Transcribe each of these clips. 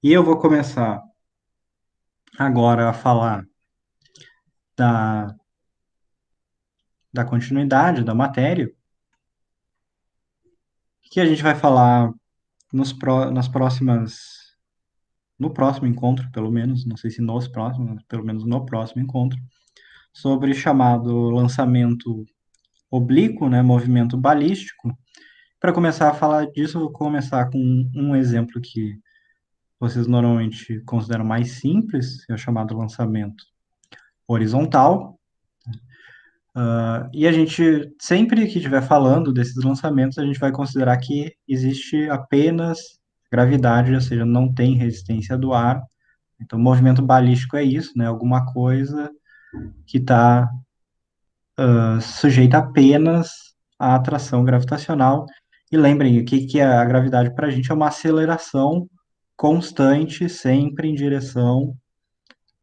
E eu vou começar agora a falar da, da continuidade da matéria, que a gente vai falar nas próximas, no próximo encontro, pelo menos, não sei se nos próximos, mas pelo menos no próximo encontro, sobre chamado lançamento oblíquo, né, movimento balístico. Para começar a falar disso, eu vou começar com um exemplo que vocês normalmente consideram mais simples, que é o chamado lançamento horizontal. E a gente, sempre que estiver falando desses lançamentos, a gente vai considerar que existe apenas gravidade, ou seja, não tem resistência do ar. Então, movimento balístico é isso, né? Alguma coisa que está sujeita apenas à atração gravitacional. E lembrem, o que é a gravidade para a gente? É uma aceleração constante, sempre em direção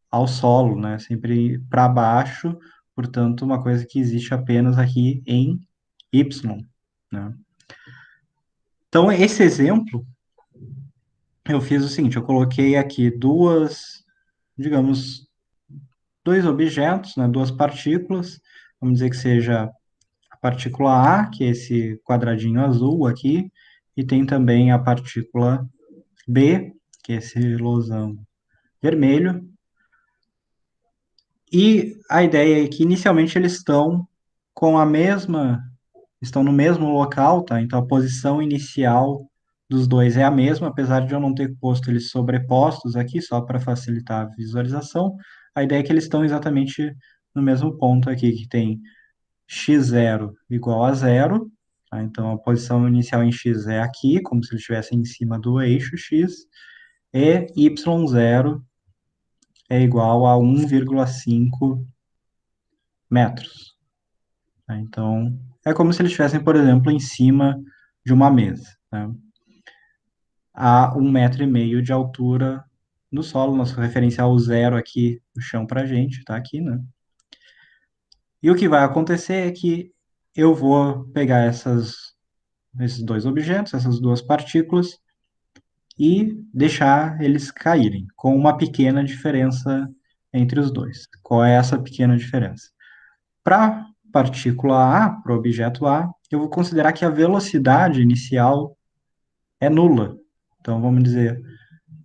ao solo, né? Sempre para baixo, portanto, uma coisa que existe apenas aqui em Y, né? Então, esse exemplo, eu fiz o seguinte, eu coloquei aqui digamos, dois objetos, né, duas partículas, vamos dizer que seja a partícula A, que é esse quadradinho azul aqui, e tem também a partícula B, que é esse losão vermelho, e a ideia é que inicialmente eles com a mesma estão no mesmo local, tá? Então a posição inicial dos dois é a mesma, apesar de eu não ter posto eles sobrepostos aqui, só para facilitar a visualização. A ideia é que eles estão exatamente no mesmo ponto aqui, que tem x0 igual a zero, tá? Então a posição inicial em x é aqui, como se ele estivesse em cima do eixo x, e y0 é igual a 1,5 metros. Tá? Então, é como se eles estivessem, por exemplo, em cima de uma mesa, né? A 1,5 metro de altura no solo, nosso referencial zero aqui, o chão para a gente, tá aqui, né? E o que vai acontecer é que eu vou pegar esses dois objetos, essas duas partículas, e deixar eles caírem, com uma pequena diferença entre os dois. Qual é essa pequena diferença? Para a partícula A, para o objeto A, eu vou considerar que a velocidade inicial é nula. Então, vamos dizer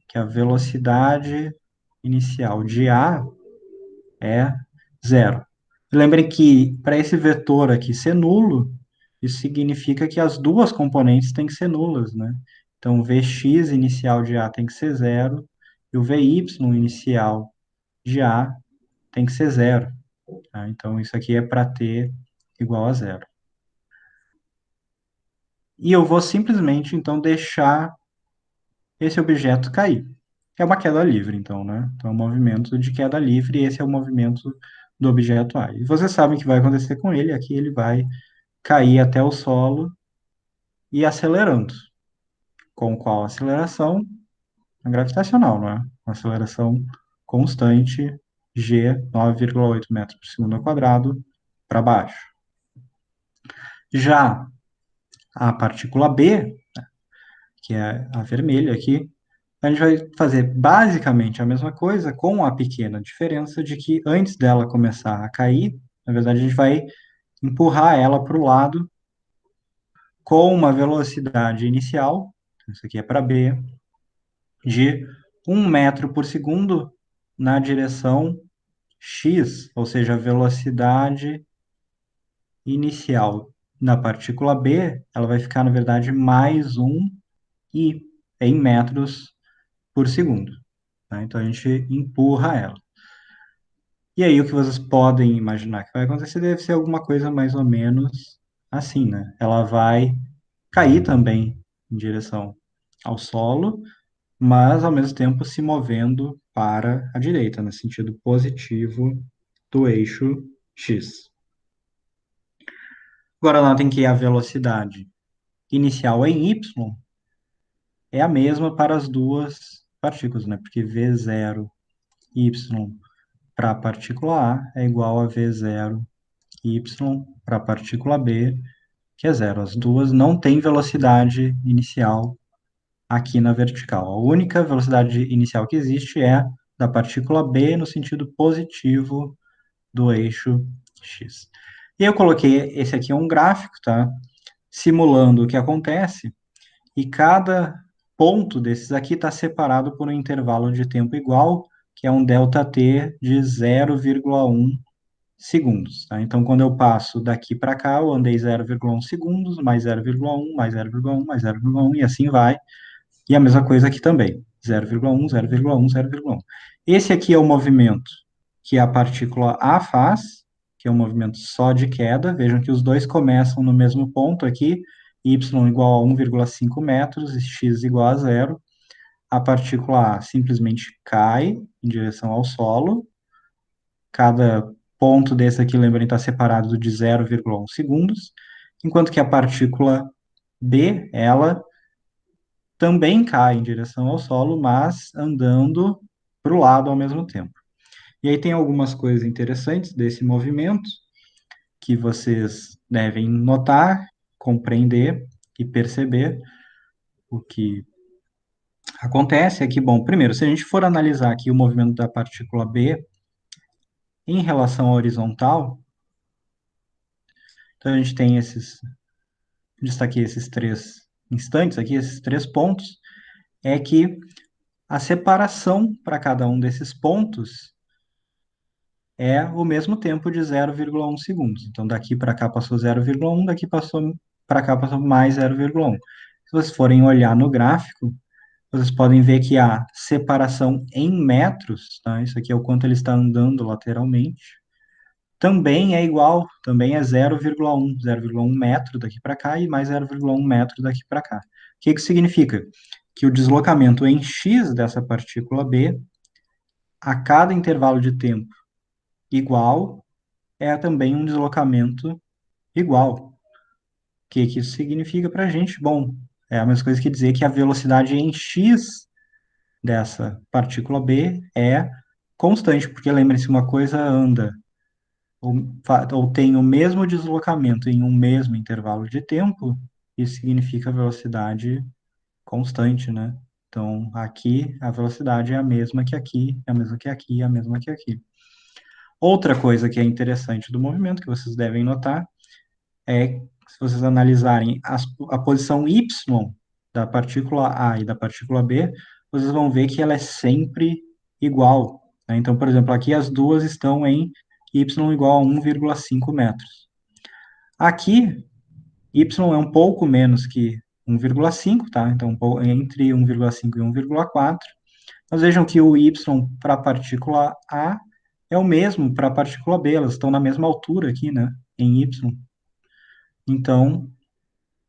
que a velocidade inicial de A é zero. Lembrem que para esse vetor aqui ser nulo, isso significa que as duas componentes têm que ser nulas, né? Então, o Vx inicial de A tem que ser zero e o Vy inicial de A tem que ser zero. Tá? Então, isso aqui é para t igual a zero. E eu vou simplesmente, então, deixar esse objeto cair. É uma queda livre, então, né? Então, é um movimento de queda livre, e esse é o movimento do objeto A. E vocês sabem o que vai acontecer com ele, aqui ele vai cair até o solo e acelerando. Com qual aceleração? A gravitacional, não é? Uma aceleração constante, g, 9,8 metros por segundo ao quadrado, para baixo. Já a partícula B, que é a vermelha aqui, a gente vai fazer basicamente a mesma coisa, com a pequena diferença de que antes dela começar a cair, na verdade a gente vai empurrar ela para o lado com uma velocidade inicial, isso aqui é para B, de 1 metro por segundo na direção x, ou seja, a velocidade inicial na partícula B, ela vai ficar, na verdade, mais um i em metros por segundo. Tá? Então a gente empurra ela. E aí o que vocês podem imaginar que vai acontecer deve ser alguma coisa mais ou menos assim, né? Ela vai cair também em direção ao solo, mas ao mesmo tempo se movendo para a direita, no sentido positivo do eixo x. Agora notem que a velocidade inicial em y é a mesma para as duas partículas, né? Porque v0 y para a partícula A é igual a v0 y para a partícula B, que é zero. As duas não têm velocidade inicial aqui na vertical. A única velocidade inicial que existe é da partícula B no sentido positivo do eixo X. E eu coloquei, esse aqui é um gráfico, tá? Simulando o que acontece, e cada ponto desses aqui está separado por um intervalo de tempo igual, que é um ΔT de 0,1 segundos, tá? Então, quando eu passo daqui para cá, eu andei 0,1 segundos, mais 0,1, mais 0,1, mais 0,1, e assim vai. E a mesma coisa aqui também, 0,1, 0,1, 0,1. Esse aqui é o movimento que a partícula A faz, que é um movimento só de queda. Vejam que os dois começam no mesmo ponto aqui, y igual a 1,5 metros e x igual a zero. A partícula A simplesmente cai em direção ao solo. Cada ponto desse aqui, lembrem, está separado de 0,1 segundos, enquanto que a partícula B, ela também cai em direção ao solo, mas andando para o lado ao mesmo tempo. E aí tem algumas coisas interessantes desse movimento que vocês devem notar, compreender e perceber. O que acontece é que, bom, primeiro, se a gente for analisar aqui o movimento da partícula B em relação à horizontal, então a gente tem esses, destaquei esses três instantes aqui, esses três pontos, é que a separação para cada um desses pontos é o mesmo tempo de 0,1 segundos. Então, daqui para cá passou 0,1, daqui passou para cá passou mais 0,1. Se vocês forem olhar no gráfico, vocês podem ver que a separação em metros, tá? Isso aqui é o quanto ele está andando lateralmente, também é igual, também é 0,1 metro daqui para cá e mais 0,1 metro daqui para cá. O que que significa? Que o deslocamento em x dessa partícula B, a cada intervalo de tempo igual, é também um deslocamento igual. O que que isso significa para a gente? Bom, é a mesma coisa que dizer que a velocidade em x dessa partícula B é constante, porque lembrem-se, uma coisa anda ou tem o mesmo deslocamento em um mesmo intervalo de tempo, isso significa velocidade constante, né? Então, aqui a velocidade é a mesma que aqui, é a mesma que aqui, é a mesma que aqui. Outra coisa que é interessante do movimento, que vocês devem notar, é, se vocês analisarem a posição y da partícula A e da partícula B, vocês vão ver que ela é sempre igual, né? Então, por exemplo, aqui as duas estão em y igual a 1,5 metros. Aqui, y é um pouco menos que 1,5, tá? Então, entre 1,5 e 1,4. Mas vejam que o y para a partícula A é o mesmo para a partícula B, elas estão na mesma altura aqui, né? Em y. Então,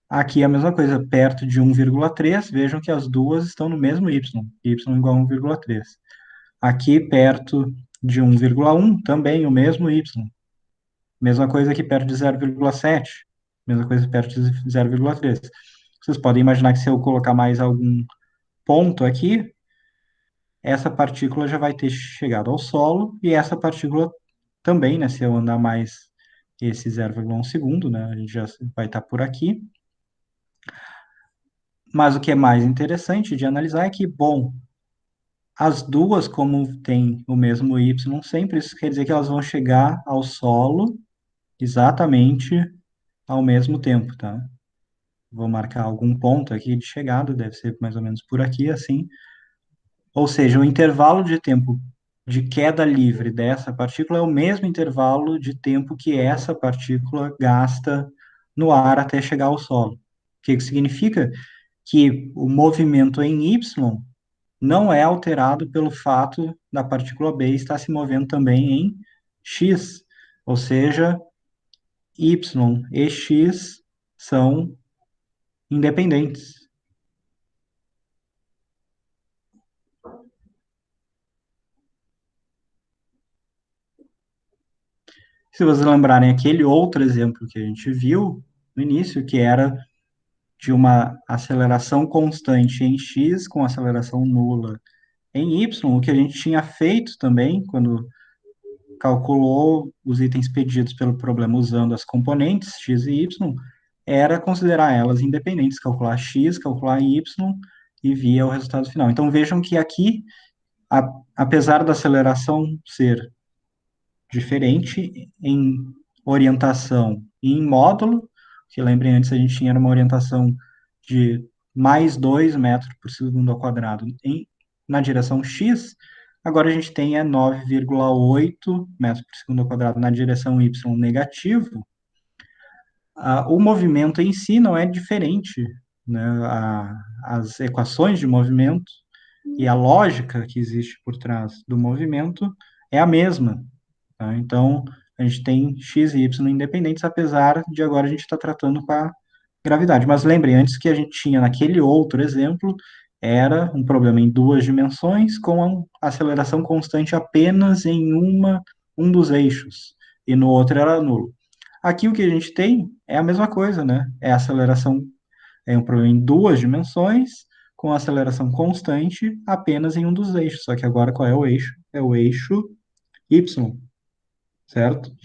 aqui é a mesma coisa, perto de 1,3, vejam que as duas estão no mesmo y, y igual a 1,3. Aqui perto de 1,1, também o mesmo y. Mesma coisa aqui perto de 0,7, mesma coisa perto de 0,3. Vocês podem imaginar que se eu colocar mais algum ponto aqui, essa partícula já vai ter chegado ao solo, e essa partícula também, né, se eu andar mais esse 0,1 segundo, né, a gente já vai estar por aqui. Mas o que é mais interessante de analisar é que, bom, as duas, como têm o mesmo y sempre, isso quer dizer que elas vão chegar ao solo exatamente ao mesmo tempo, tá? Vou marcar algum ponto aqui de chegada, deve ser mais ou menos por aqui, assim. Ou seja, o intervalo de tempo de queda livre dessa partícula é o mesmo intervalo de tempo que essa partícula gasta no ar até chegar ao solo. O que que significa? Que o movimento em y não é alterado pelo fato da partícula B estar se movendo também em x, ou seja, y e x são independentes. Se vocês lembrarem aquele outro exemplo que a gente viu no início, que era de uma aceleração constante em x com aceleração nula em y, o que a gente tinha feito também quando calculou os itens pedidos pelo problema usando as componentes x e y, era considerar elas independentes, calcular x, calcular y e via o resultado final. Então vejam que aqui, apesar da aceleração ser diferente em orientação e em módulo, que lembrem antes a gente tinha uma orientação de mais 2 metros por segundo ao quadrado na direção x, agora a gente tem 9,8 metros por segundo ao quadrado na direção y negativo. O movimento em si não é diferente, né? As equações de movimento e a lógica que existe por trás do movimento é a mesma, tá? Então, a gente tem x e y independentes, apesar de agora a gente estar tratando com a gravidade. Mas lembrem, antes que a gente tinha naquele outro exemplo, era um problema em duas dimensões com a aceleração constante apenas em um dos eixos, e no outro era nulo. Aqui o que a gente tem é a mesma coisa, né? É aceleração, é um problema em duas dimensões, com aceleração constante apenas em um dos eixos. Só que agora qual é o eixo? É o eixo Y, certo?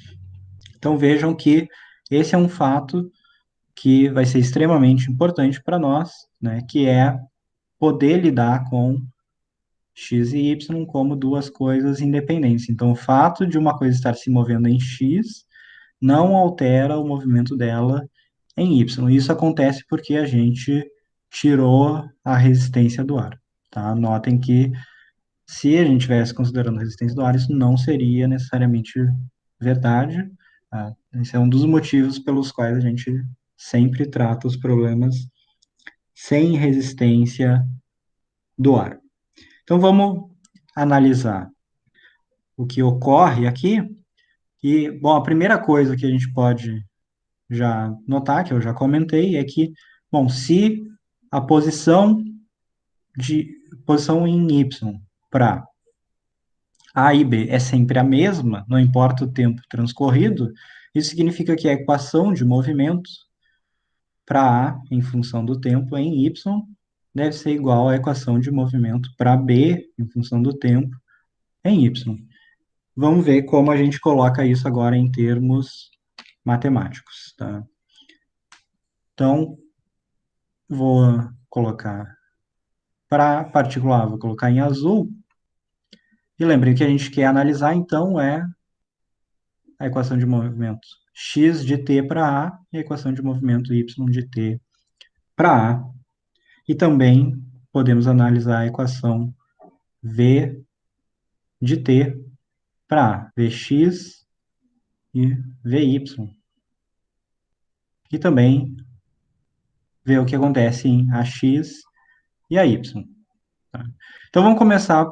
Então vejam que esse é um fato que vai ser extremamente importante para nós, né? Que é poder lidar com x e y como duas coisas independentes. Então, o fato de uma coisa estar se movendo em x não altera o movimento dela em y. Isso acontece porque a gente tirou a resistência do ar, tá? Notem que se a gente estivesse considerando a resistência do ar, isso não seria necessariamente verdade. Tá? Esse é um dos motivos pelos quais a gente sempre trata os problemas sem resistência do ar. Então vamos analisar o que ocorre aqui. E, bom, a primeira coisa que a gente pode já notar, que eu já comentei, é que, bom, se a posição em y para A e B é sempre a mesma, não importa o tempo transcorrido, isso significa que a equação de movimento para A em função do tempo em y deve ser igual à equação de movimento para B em função do tempo em y. Vamos ver como a gente coloca isso agora em termos matemáticos, tá? Então, vou colocar para particular, vou colocar em azul. E lembrem que a gente quer analisar, então, é a equação de movimento x de t para A e a equação de movimento y de t para A. E também podemos analisar a equação v de t para A, vx e vy. E também ver o que acontece em ax e a y. Tá? Então vamos começar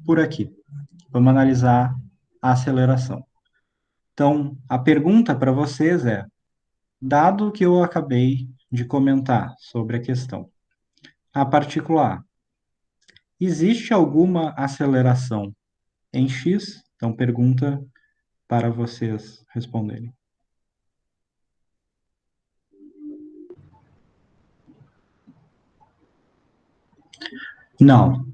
por aqui. Vamos analisar a aceleração. Então, a pergunta para vocês é: dado que eu acabei de comentar sobre a questão, a partícula A, existe alguma aceleração em x? Então, pergunta para vocês responderem. Não,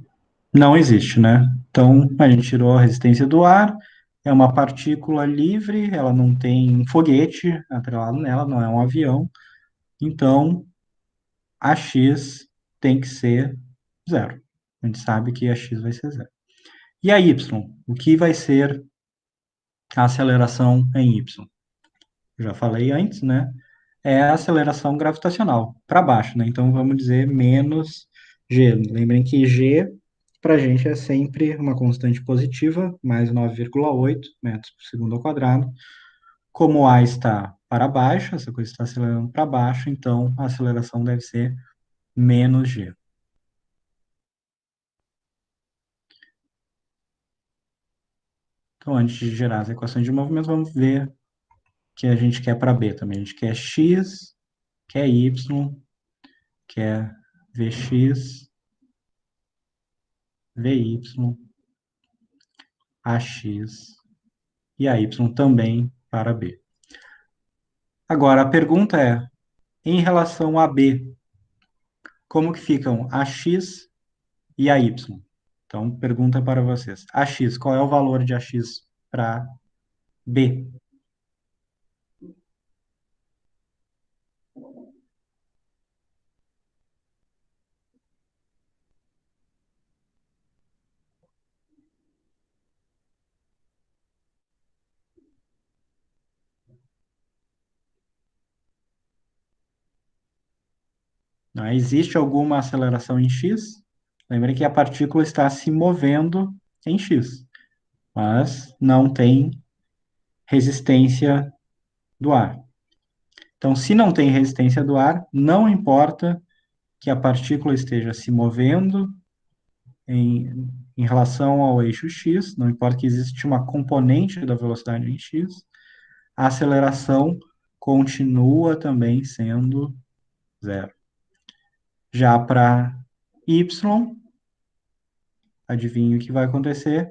não existe, né? Então, a gente tirou a resistência do ar, é uma partícula livre, ela não tem um foguete atrelado nela, não é um avião, então a x tem que ser zero. A gente sabe que a x vai ser zero. E a y? O que vai ser a aceleração em y? Já falei antes, né? É a aceleração gravitacional, para baixo, né? Então vamos dizer menos g. Lembrem que g para a gente é sempre uma constante positiva, mais 9,8 metros por segundo ao quadrado. Como a está para baixo, essa coisa está acelerando para baixo, então a aceleração deve ser menos g. Então, antes de gerar as equações de movimento, vamos ver o que a gente quer para B também. A gente quer x, quer y, quer vx, vy, ax e a y também para B. Agora, a pergunta é, em relação a B, como que ficam a x e a y? Então, pergunta para vocês. AX, qual é o valor de AX para B? Tá? Existe alguma aceleração em x? Lembre que a partícula está se movendo em x, mas não tem resistência do ar. Então, se não tem resistência do ar, não importa que a partícula esteja se movendo em relação ao eixo x, não importa que existe uma componente da velocidade em x, a aceleração continua também sendo zero. Já para y, adivinha o que vai acontecer?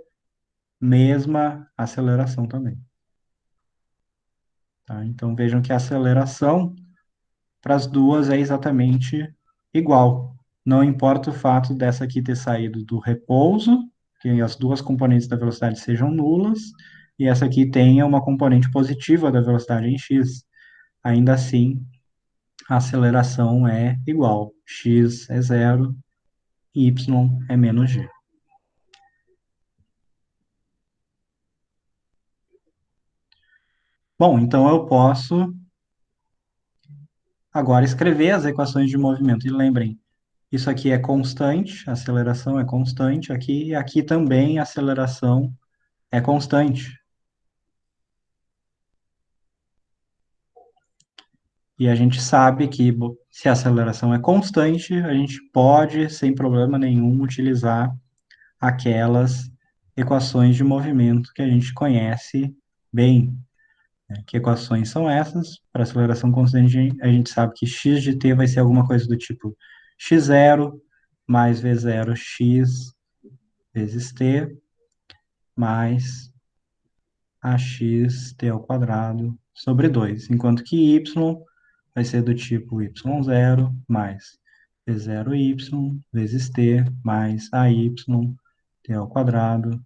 Mesma aceleração também. Tá? Então vejam que a aceleração para as duas é exatamente igual. Não importa o fato dessa aqui ter saído do repouso, que as duas componentes da velocidade sejam nulas, e essa aqui tenha uma componente positiva da velocidade em x. Ainda assim, a aceleração é igual. X é zero, y é menos g. Bom, então eu posso agora escrever as equações de movimento. E lembrem, isso aqui é constante, a aceleração é constante aqui, e aqui também a aceleração é constante. E a gente sabe que se a aceleração é constante, a gente pode, sem problema nenhum, utilizar aquelas equações de movimento que a gente conhece bem. Que equações são essas? Para aceleração constante, a gente sabe que x de t vai ser alguma coisa do tipo x0 mais v0 x vezes t mais ax t ao quadrado sobre 2, enquanto que y vai ser do tipo y0 mais v0y vezes t mais ay t ao quadrado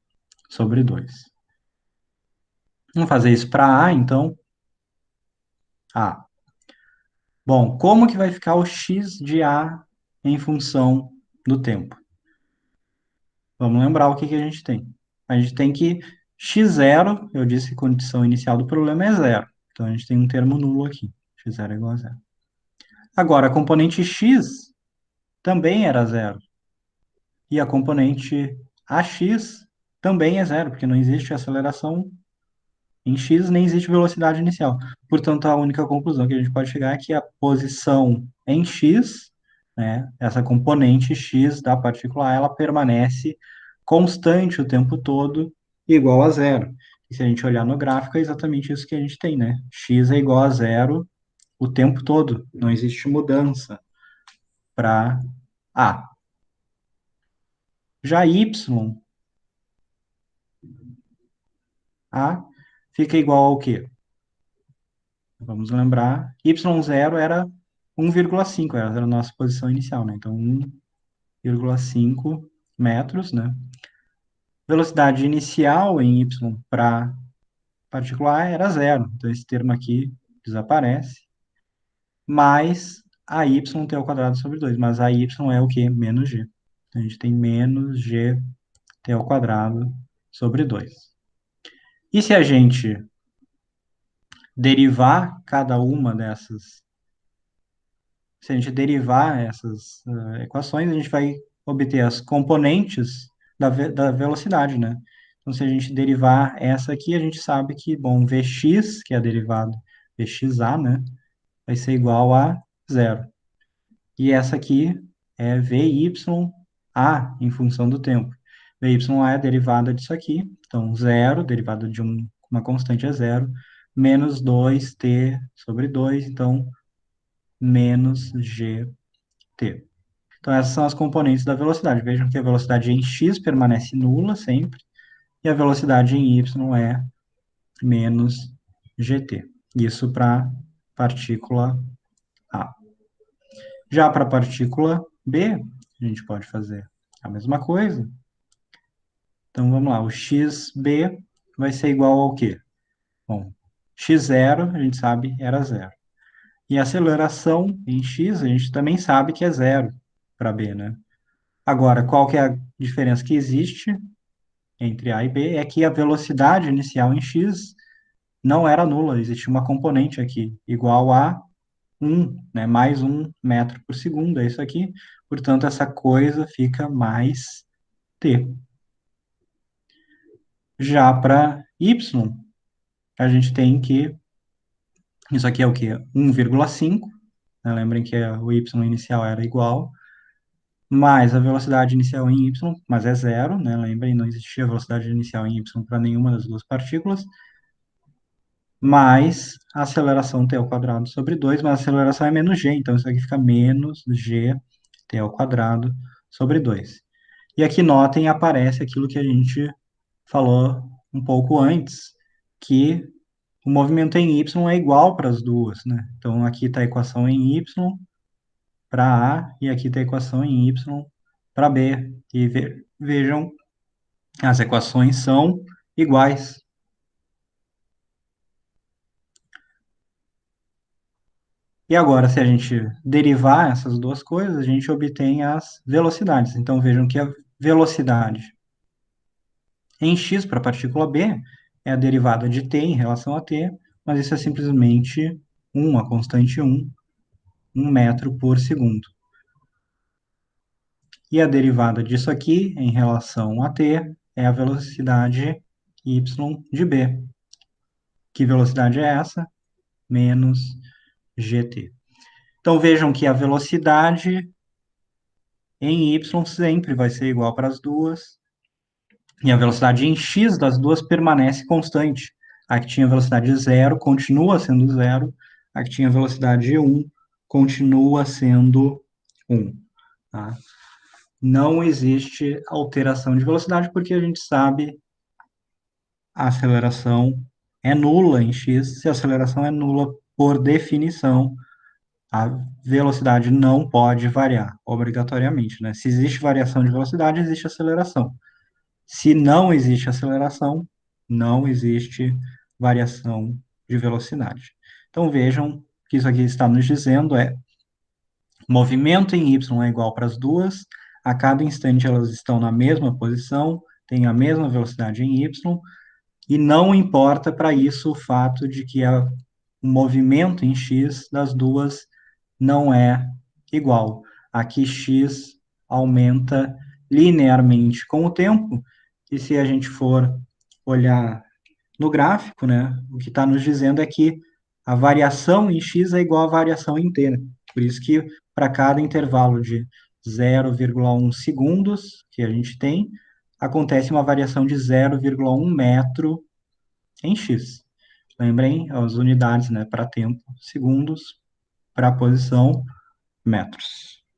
sobre 2. Vamos fazer isso para A, então. A. Bom, como que vai ficar o x de A em função do tempo? Vamos lembrar o que que a gente tem. A gente tem que x0, eu disse que a condição inicial do problema é zero. Então a gente tem um termo nulo aqui. X0 é igual a zero. Agora, a componente x também era zero. E a componente ax também é zero, porque não existe aceleração em x, nem existe velocidade inicial. Portanto, a única conclusão que a gente pode chegar é que a posição em x, né, essa componente x da partícula A, ela permanece constante o tempo todo, igual a zero. E se a gente olhar no gráfico, é exatamente isso que a gente tem, né? X é igual a zero o tempo todo, não existe mudança para A. Já y, A, fica igual ao quê? Vamos lembrar, y0 era 1,5, era a nossa posição inicial, né? Então, 1,5 metros, né? Velocidade inicial em y para partícula A era zero. Então, esse termo aqui desaparece. Mais a y t ao quadrado sobre 2. Mas a y é o quê? Menos g. Então, a gente tem menos g t ao quadrado sobre 2. E se a gente derivar cada uma dessas, se a gente derivar essas equações, a gente vai obter as componentes da velocidade, né? Então, se a gente derivar essa aqui, a gente sabe que, bom, Vx, que é a derivada Vxa, né, vai ser igual a zero. E essa aqui é Vya em função do tempo. Vya é a derivada disso aqui, então zero, derivada de uma constante é zero, menos 2t sobre 2, então menos gt. Então, essas são as componentes da velocidade. Vejam que a velocidade em x permanece nula sempre, e a velocidade em y é menos gt. Isso para partícula A. Já para a partícula B, a gente pode fazer a mesma coisa. Então, vamos lá. O xb vai ser igual ao quê? Bom, x0, a gente sabe, era zero. E a aceleração em x, a gente também sabe que é zero para B, né? Agora, qual que é a diferença que existe entre A e B? É que a velocidade inicial em x não era nula, existia uma componente aqui, igual a né, mais 1 metro por segundo, é isso aqui. Portanto, essa coisa fica mais t. Já para y, a gente tem que, isso aqui é o quê? 1,5, né? Lembrem que o y inicial era igual, mais a velocidade inicial em y, mas é zero, né? Lembrem, não existia velocidade inicial em y para nenhuma das duas partículas, mais a aceleração t ao quadrado sobre 2, mas a aceleração é menos g, então isso aqui fica menos g t ao quadrado sobre 2. E aqui notem, aparece aquilo que a gente falou um pouco antes, que o movimento em y é igual para as duas, né? Então aqui está a equação em y para A e aqui está a equação em y para B. E vejam, as equações são iguais. E agora, se a gente derivar essas duas coisas, a gente obtém as velocidades. Então vejam que a velocidade em x para a partícula B é a derivada de t em relação a t, mas isso é simplesmente a constante 1 metro por segundo. E a derivada disso aqui, em relação a t, é a velocidade y de B. Que velocidade é essa? Menos gt. Então vejam que a velocidade em y sempre vai ser igual para as duas, e a velocidade em x das duas permanece constante. A que tinha velocidade zero continua sendo zero, a que tinha velocidade 1 continua sendo 1. Tá? Não existe alteração de velocidade, porque a gente sabe a aceleração é nula em x. Se a aceleração é nula, por definição, a velocidade não pode variar obrigatoriamente, né? Se existe variação de velocidade, existe aceleração. Se não existe aceleração, não existe variação de velocidade. Então vejam que isso aqui está nos dizendo movimento em y é igual para as duas, a cada instante elas estão na mesma posição, têm a mesma velocidade em y, e não importa para isso o fato de que o movimento em x das duas não é igual. Aqui x aumenta linearmente com o tempo, e se a gente for olhar no gráfico, né, o que está nos dizendo é que a variação em x é igual à variação inteira. Por isso que para cada intervalo de 0,1 segundos que a gente tem, acontece uma variação de 0,1 metro em x. Lembrem as unidades, né, para tempo, segundos, para posição, metros.